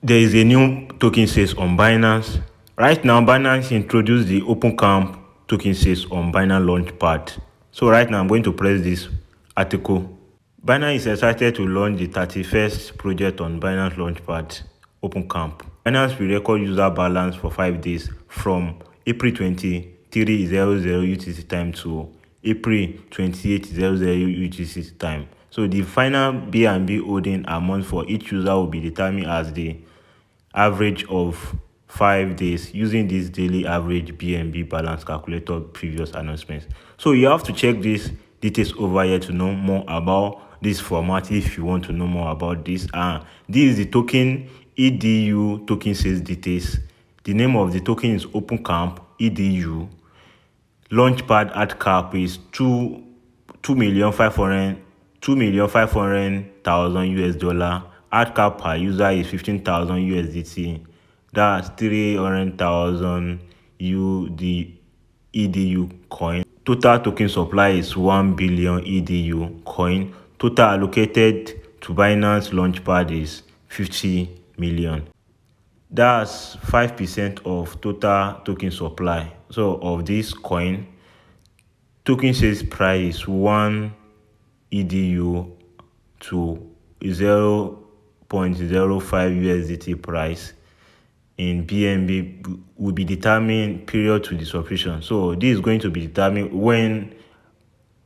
there is a new token sales on Binance. Right now, Binance introduced the Open Camp token sales on Binance Launchpad. So right now, I'm going to press this article. Binance is excited to launch the 31st project on Binance Launchpad Open Camp. Binance will record user balance for 5 days from April 23:00 UTC time to April 28:00 UTC time. So the final BNB holding amount for each user will be determined as the average of 5 days using this daily average BNB balance calculator previous announcements. So you have to check these details over here to know more about this format if you want to know more about this. This is the token EDU token sales details. The name of the token is Open Camp EDU. Launchpad ad cap is 2,500,000 US dollar. Ad cap per user is 15,000 USDT. That's 300,000 EDU coin. Total token supply is 1 billion EDU coin. Total allocated to Binance Launchpad is 50 million. That's 5% of total token supply. So of this coin, token sales price is 1 EDU to 0.05 USDT price in BNB will be determined period to the subscription. So this is going to be determined when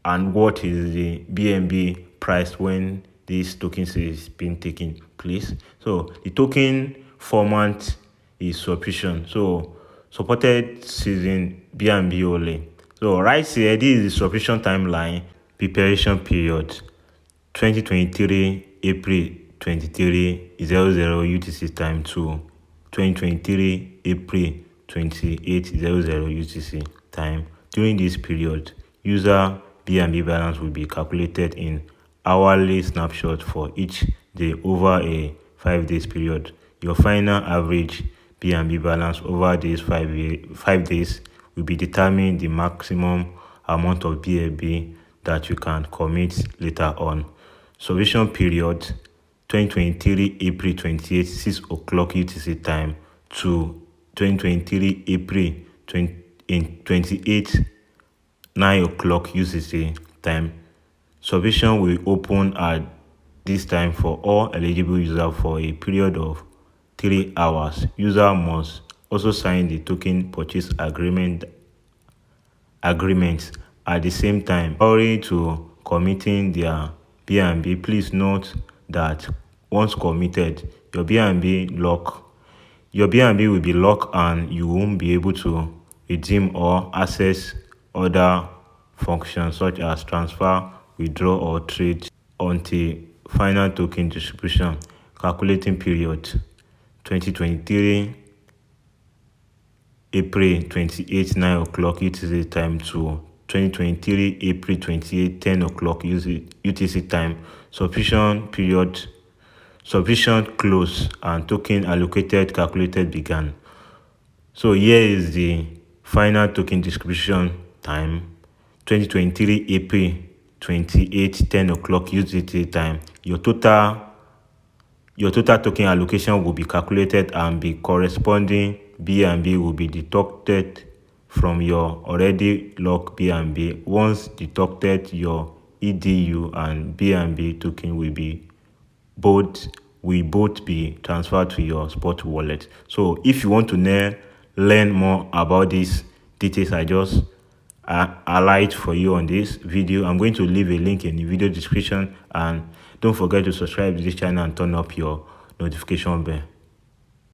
and what is the BNB price when this token sale is being taken place. So the token format is subscription. So supported season BNB only. So right here, this is the subscription timeline. Preparation period 2023 April 23:00 UTC time to 2023 April 28:00 UTC time. During this period, user BNB balance will be calculated in hourly snapshot for each day over a 5 days period. Your final average BNB balance over these 5 days will be determined the maximum amount of BNB that you can commit later on. Subscription period 2023 April 28, 6 o'clock UTC time to 2023 April 28, 9 o'clock UTC time. Subscription will open at this time for all eligible users for a period of 3 hours. User must also sign the token purchase agreement at the same time. Prior to committing their BNB, please note that once committed, your BNB will be locked and you won't be able to redeem or access other functions such as transfer, withdraw, or trade until final token distribution. Calculating period 2023 April 28, 9 o'clock UTC time to 2023 April 28, 10 o'clock UTC time. Subscription period, subscription close, and token allocated calculated began. So here is the final token distribution time 2023 April 28, 10 o'clock UTC time. Your total token allocation will be calculated and the corresponding BNB will be deducted from your already locked BNB. Once deducted, your EDU and BNB token will both be transferred to your spot wallet. So if you want to learn more about these details I just highlight for you on this video, I'm going to leave a link in the video description, and don't forget to subscribe to this channel and turn up your notification bell.